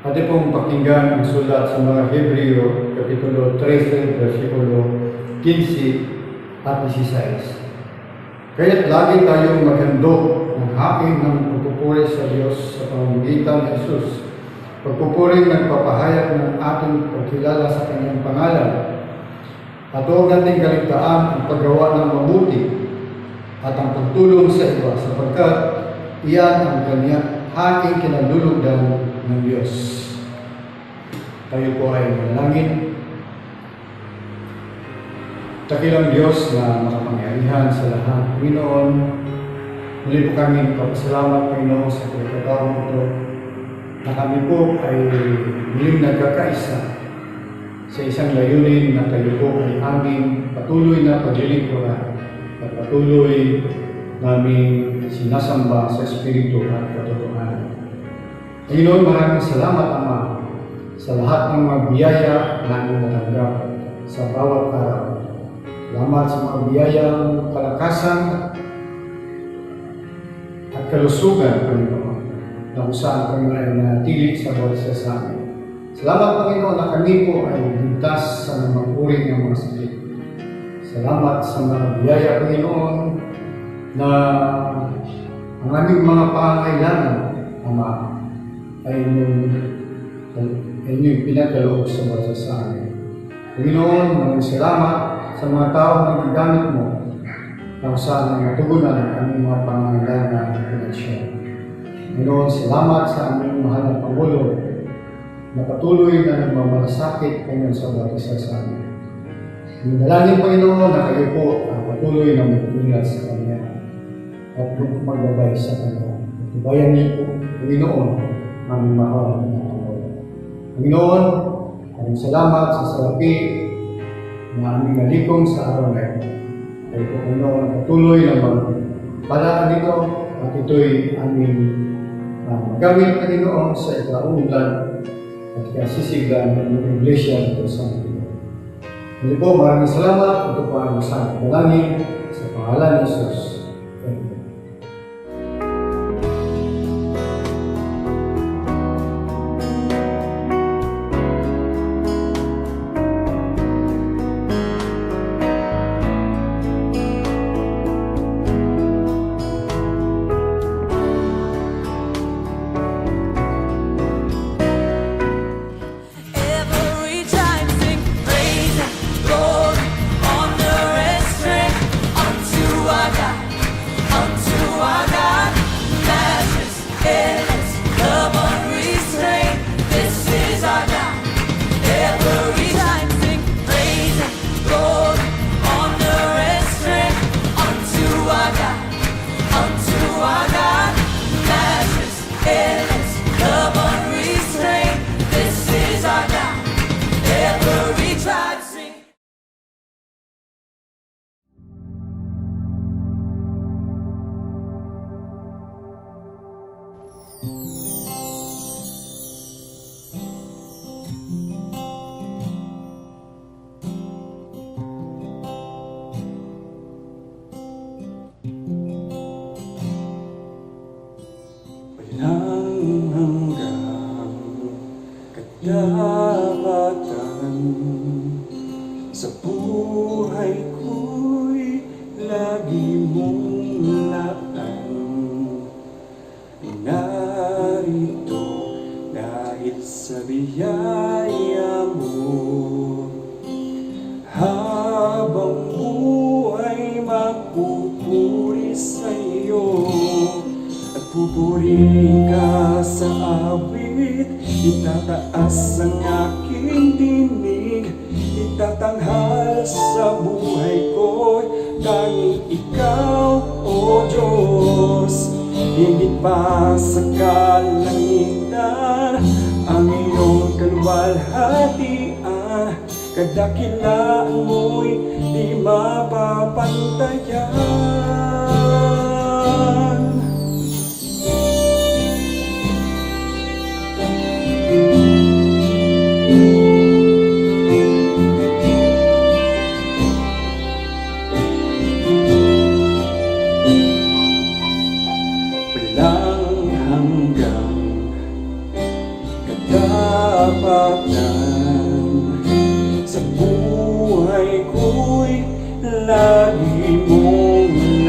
Speaker 7: Atin pong pakinggan ang sulat sa mga Hebreo, Kapitulo 13, versikulo 15 at 16. Kaya't lagi tayong maghandog ng hain ng pagpupuri sa Diyos sa pamamagitan ni Jesus. Pagpupuring nagpapahayag ng ating pagkilala sa Kanyang pangalan. At huwag nating kaligtaan ang paggawa ng mabuti at ang pagtulong sa iba sapagkat iyan ang aking kinalulugdan ng Diyos. Tayo po ay manalangin. Dakilang Diyos na makapangyarihan sa lahat, Panginoon, muli po kami papasalamat, Panginoon, sa pagkakataon ito na kami po ay muling nagkakaisa sa isang layunin na tayo po ay aming patuloy na paglilingkuran at patuloy namin sinasamba sa Espiritu at katotohanan. Panginoon, maraming salamat, Ama, sa lahat ng mga biyaya na aming natanggap sa bawat araw. Salamat sa mga biyayang kalakasan at kalusugan, Panginoon, na kung saan kami ay nanatili sa bawat isa sa amin. Salamat, Panginoon, na kami po ay ligtas sa mga uri ng mga sakit. Salamat sa mga biyaya, Panginoon, na ang aming mga pangangailangan, Ama, ay inyong pinagkaloob sa bawat isa sa amin. Panginoon, maraming salamat sa mga taong nagagamit mo na kung saan ang matugunan ang aming mga pangangailangan ng pinansyal. Panginoon, salamat sa aming mahal na Pangulo na patuloy na nagmamalasakit Panginoon sa bawat isa sa amin. Dalangin, Panginoon, na kayo po ang patuloy na mag-ingat sa Kanya at magbabay sa Kanya. Tubayan niyo po, Panginoon, aming mahal na Pangulo. Panginoon, maraming salamat sa salapi na aming nalikong sa araw na ito. Ay po, Panginoon, patuloy na magpalaan nito at ito'y aming magamit, Panginoon, sa ikaunlad at ikasisiglan ng Iglesia ito sa Panginoon. Hindi po, maraming salamat. Ito po ang isang dalangin sa pangalan ni Jesus. Amen.
Speaker 1: Every time sing praise and glory, honor and strength unto our God, matchless, endless, love unrestrained. This is our God. Every time sing praise and glory, honor and strength unto our God, matchless, endless, love unrestrained. This is our God. Every tribe sing.
Speaker 2: Walang hanggang katapatan sa buhay ko'y lagi mong laan. Narito dahil sa biyaya mo, habang buhay magpupuri sa'yo. At pupurihin ka sa awit, itataas ang aking dinig, itatanghal sa buhay ko, tanging ikaw, O Diyos. Higit pa sa kalangitan, ang iyong kaluwalhatian, kadakilaan mo'y di mapapantayan. Walang hanggang katapatan sa buhay ko'y lagi mong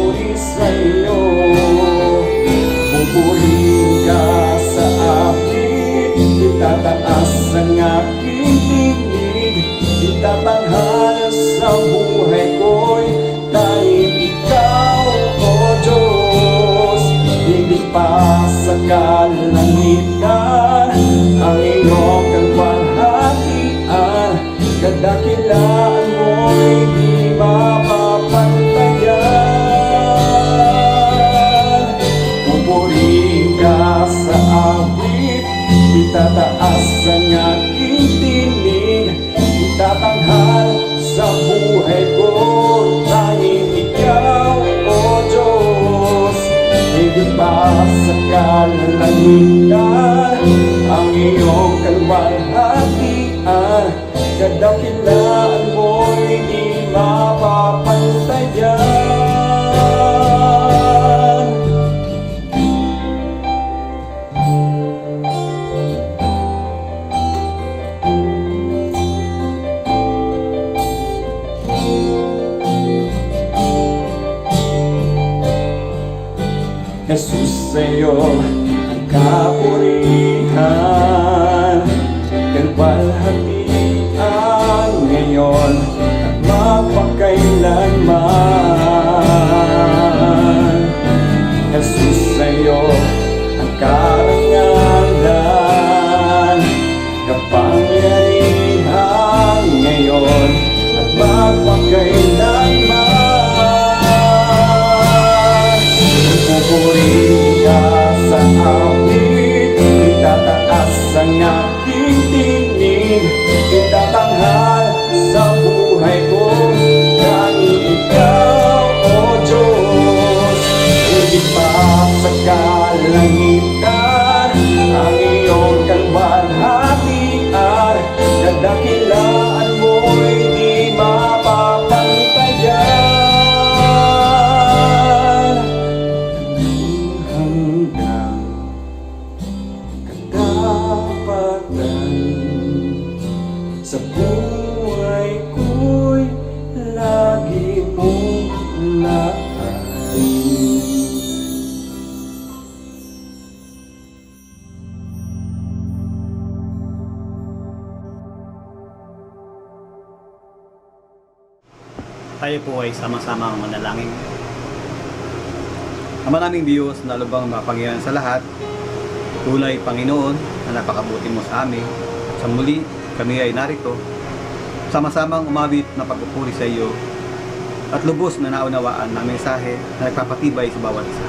Speaker 2: pupuri sa'yo. Pupurihin ka sa akin, itataas ang aking tinig, itatanghal sa buhay ko'y tanging ikaw, O Diyos. Hindi pa sa kalangitan ang iyong kalwalhatian, kadakilaan mo'y di mapapantayan. Pupurihin ka sa awit, itataas ang aking tinig, itatanghal sa buhay ko tanging ikaw, O Diyos. Hindi pa sa kalangitan ang iyong kalwalhatian, kadakilaan mo'y di mapapantayan. Jesus, sa'yo ang kapurihan, kalwalhatian ngayon at mapakailanman. Jesus, sa'yo ang karangalan, kapangyarihan ngayon at mapakailanman. Pupurihin ka sa awit, itataas ang aking tinig, itatanghal sa buhay ko tanging ikaw, O Diyos. Hindi pa sa kalangitan ang iyong kalwalhatian, kadakilaan mo'y di mapapantayan. Hanggang katapatan sa buhay ko'y lagi mong laan.
Speaker 8: Tayo po ay sama-sama manalangin. Ama naming Diyos na lubang mapangyarihan sa lahat, tunay Panginoon na napakabuti mo sa amin, at sa muli kami ay narito, sama-samang umawit na pagpupuri sa iyo at lubos na naunawaan na mensahe na nagpapatibay sa bawat isa.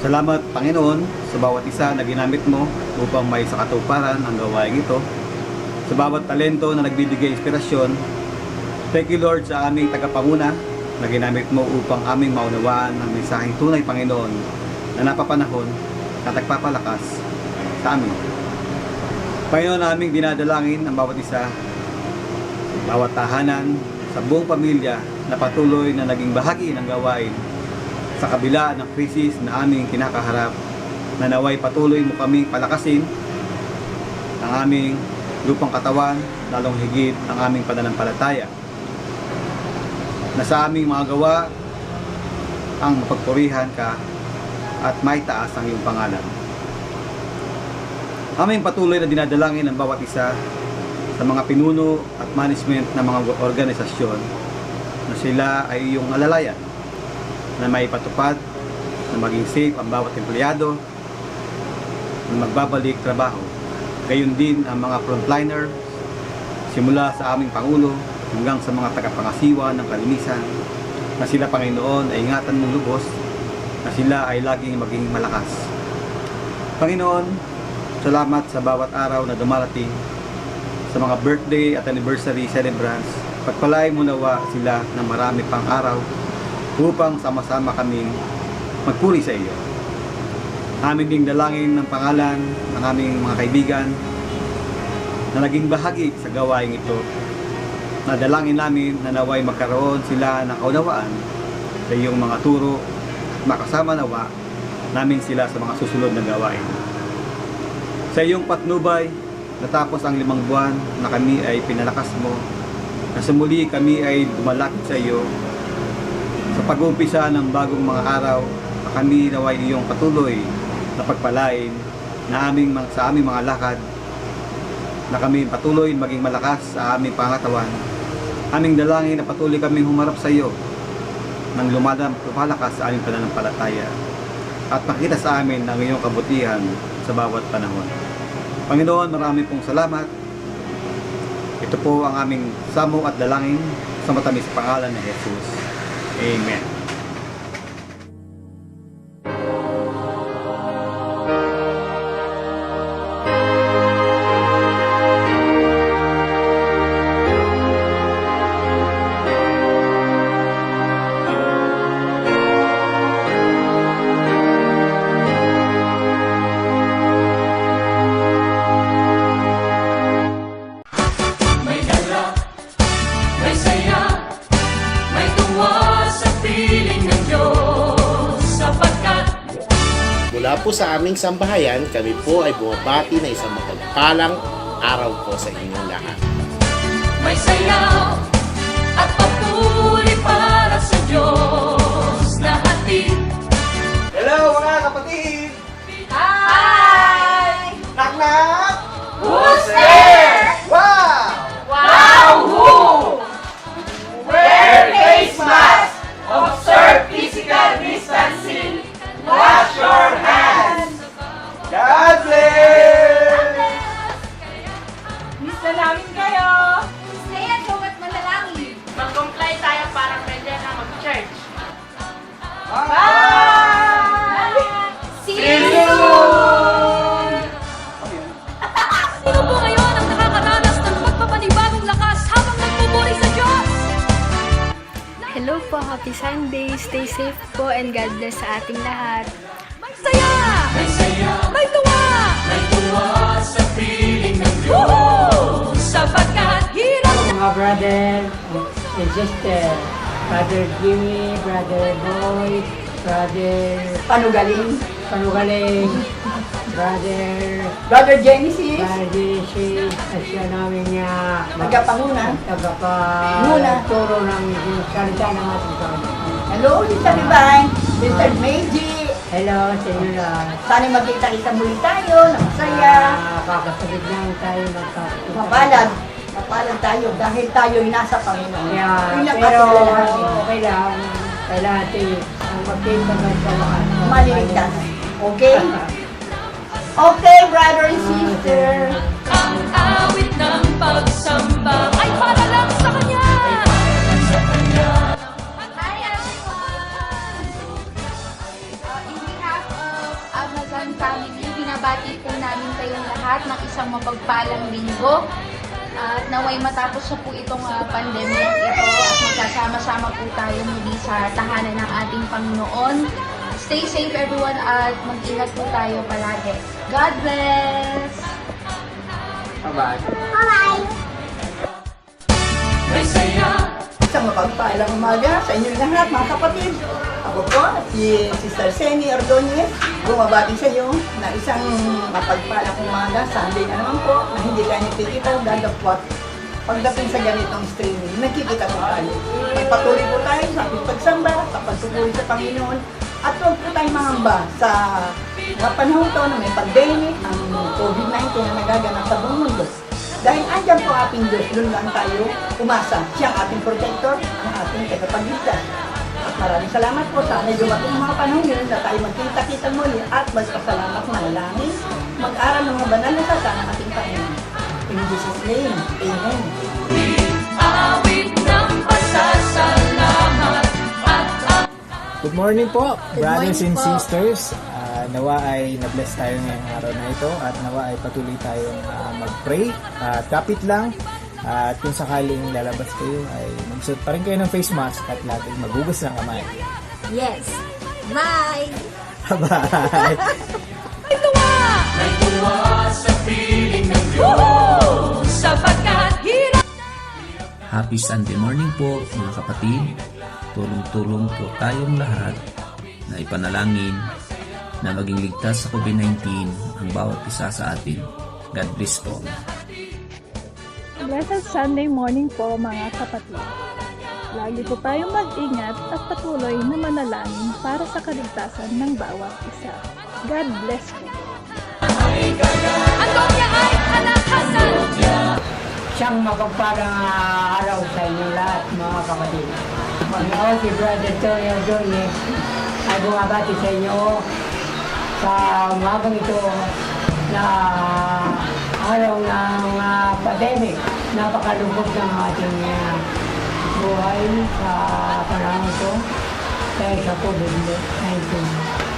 Speaker 8: Salamat Panginoon sa bawat isa na ginamit mo upang may sakatuparan ang gawain ito, sa bawat talento na nagbibigay inspirasyon. Thank you Lord sa aming tagapanguna na ginamit mo upang aming maunawaan ang mensaheng tunay Panginoon na napapanahon at nagpapalakas sa amin. Panginoon, naming dinadalangin ang bawat isa, bawat tahanan, sa buong pamilya na patuloy na naging bahagi ng gawain sa kabila ng krisis na aming kinakaharap, na naway patuloy mo kaming palakasin ang aming lupang katawan, lalong higit ang aming pananampalataya, na sa aming mga gawa ang mapagpurihan ka at maitaas ang iyong pangalan. Aming patuloy na dinadalangin ang bawat isa sa mga pinuno at management ng mga organisasyon na sila ay iyong alalayan, na may patupad na maging safe ang bawat empleyado na magbabalik trabaho. Gayon din ang mga frontliner, simula sa aming Pangulo hanggang sa mga tagapangasiwa ng kalinisan, na sila Panginoon ay ingatan mong lubos, na sila ay laging maging malakas. Panginoon, salamat sa bawat araw na dumarating, sa mga birthday at anniversary celebrants. Pagpalain mo nawa sila ng marami pang araw upang sama-sama kaming magpuri sa iyo. Aming ding dalangin ng pangalan ng aming mga kaibigan na naging bahagi sa gawain ito. Nadalangin namin na naway magkaroon sila ng kaunawaan sa iyong mga turo at makasama nawa namin sila sa mga susunod na gawain. Sa iyong patnubay, natapos ang 5 buwan na kami ay pinalakas mo, na sa muli kami ay dumalapit sa iyo sa pag-uumpisa ng bagong mga araw, kami naway iyong patuloy na pagpalain na sa aming mga lakad, na kami patuloy maging malakas sa aming pangatawan. Aming dalangin na patuloy kaming humarap sa iyo nang lumalakas sa aming pananampalataya at makita sa amin ang iyong kabutihan sa bawat panahon. Panginoon, marami pong salamat. Ito po ang aming samo at dalangin sa matamis pangalan ni Jesus. Amen.
Speaker 1: May dala, may saya, may tuwa sa piling ng Diyos sapagkat
Speaker 3: Mula po sa aming sambahayan, kami po ay bumabati na isang mapagpalang araw po sa inyong lahat.
Speaker 1: may sayaw at papuri para sa Diyos na hatid.
Speaker 8: Hello mga kapatid!
Speaker 1: Hi!
Speaker 8: Knock knock!
Speaker 1: Who's there?
Speaker 8: Wow!
Speaker 1: Wow! Who? Wear face mask. Observe physical distancing. Wash your hands.
Speaker 8: God bless!
Speaker 1: Miss na namin kayo.
Speaker 9: Kaya at manalangin.
Speaker 1: Mag-comply tayo para pwede na mag-church.
Speaker 8: Bye!
Speaker 9: See you soon!
Speaker 1: Sino po ngayon ang nakakaranas ng magpapanibagong lakas habang nagpupuri sa Diyos?
Speaker 10: Hello po, happy Sunday. Stay safe po and God bless sa ating lahat.
Speaker 1: May saya! May saya! May tuwa! May tuwa sa piling ng Diyos sapagkat hirap
Speaker 11: Mga brother and sister, Brother Jimmy, Brother Boy, Brother Panugaling, Brother Genesis, at siya namin niya tagapanguna, ng salita ng ating Panginoon.
Speaker 12: Hello, Sister Divine, Sister Meiji.
Speaker 11: Hello sa inyo lahat.
Speaker 12: Sana magkita-kita muli tayo, na masaya.
Speaker 11: Kakasabit lang tayo magkakita.
Speaker 12: Mapalad tayo dahil tayo'y nasa Panginoon.
Speaker 11: Yeah,
Speaker 12: Yun lang
Speaker 11: pero
Speaker 12: kasi lalaki.
Speaker 11: okay lang. Kailangan natin ang magkita sa lahat.
Speaker 12: Maliligtas. Okay? Okay, brother and sister.
Speaker 1: ang awit ng pagsamba ay para lang sa Kanya.
Speaker 9: Hi everyone! In behalf of Amazon Family, binabati po namin kayong lahat ng isang mapagpalang linggo. At naway matapos na po itong pandemya ito at magkasama-sama po tayo muli sa tahanan ng ating Panginoon. Stay safe everyone at mag-ingat po tayo palagi. God bless!
Speaker 1: May saya!
Speaker 12: Isang mapagpalang umaga sa inyong lahat, mga kapatid. Ako po, si Sister Seni Ordonez, bumabati sa iyo na isang mapagpalang umaga, Sunday na naman po, na hindi tayo nagkikita, dadapwat. Pagdating sa ganitong streaming, nagkikita po tayo. Pagpatuloy po tayo sa ating pagsamba, sa pagtuturi sa Panginoon, at huwag po tayong mangamba sa mga panahon to na may pandemic, ang COVID-19 na nagaganap sa buong mundo. Dahil andyan po ating Diyos, doon lang tayo umasa. Siya ang ating protector, ang ating tagapagligtas. At maraming salamat po. Sana dumating ang mga panahon yun na tayo magkita-kita muli at magpasalamat manalangin, mag-aral ng mga banal na salita ng ating Panginoon. In Jesus' name, Amen.
Speaker 1: Awit ng pasasalamat at
Speaker 13: Good morning po, brothers
Speaker 12: morning
Speaker 13: and
Speaker 12: po.
Speaker 13: sisters. Nawa ay na-bless tayo ngayong araw na ito at nawa ay patuloy tayong mag-pray. Kapit lang at kung sakaling lalabas kayo ay magsuot pa rin kayo ng face mask at laging magugas ng kamay.
Speaker 9: Yes! Bye!
Speaker 13: Bye!
Speaker 1: may tuwa sa piling ng Diyos sapagkat hirap.
Speaker 14: Happy Sunday morning po mga kapatid. Tulong-tulong po tayong lahat na ipanalangin na maging ligtas sa COVID-19 ang bawat isa sa atin. God bless po.
Speaker 10: Blessed Sunday morning po mga kapatid.
Speaker 15: Lagi po tayong mag-ingat at patuloy na manalangin para sa kaligtasan ng bawat isa. God bless po.
Speaker 11: Siyang mapagpalang araw sa inyo lahat, mga kapatid. Ako si Brother Tony Ordonez ay bumabati sa inyo sa umagang ito na araw ng pandemic. Napakalungkot ng ating buhay sa panahon ito dahil sa COVID-19.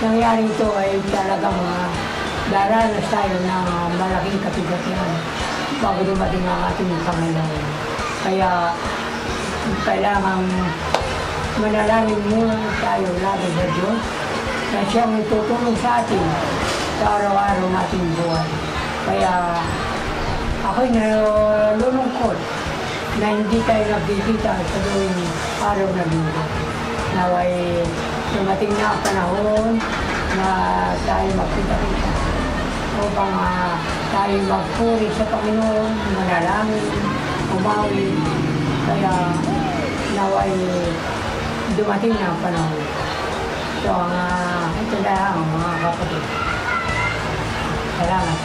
Speaker 11: Nangyari ito ay talagang daranas tayo ng malaking kapigatian bago dumating ang ating Panginoon. Kaya kailangan manalangin muna tayo lagi sa Diyos na siyang tutulong sa atin sa araw-araw nating buhay. Kaya ako'y nalulungkot na hindi tayo nagkikita sa tuwing araw na linggo. Naway dumating na ang panahon na tayo magkita-kita upang tayo magpuri sa Panginoon, manalangin, umawi. Kaya naway dumating na ang panahon. So ito lang mga kapatid. Salamat.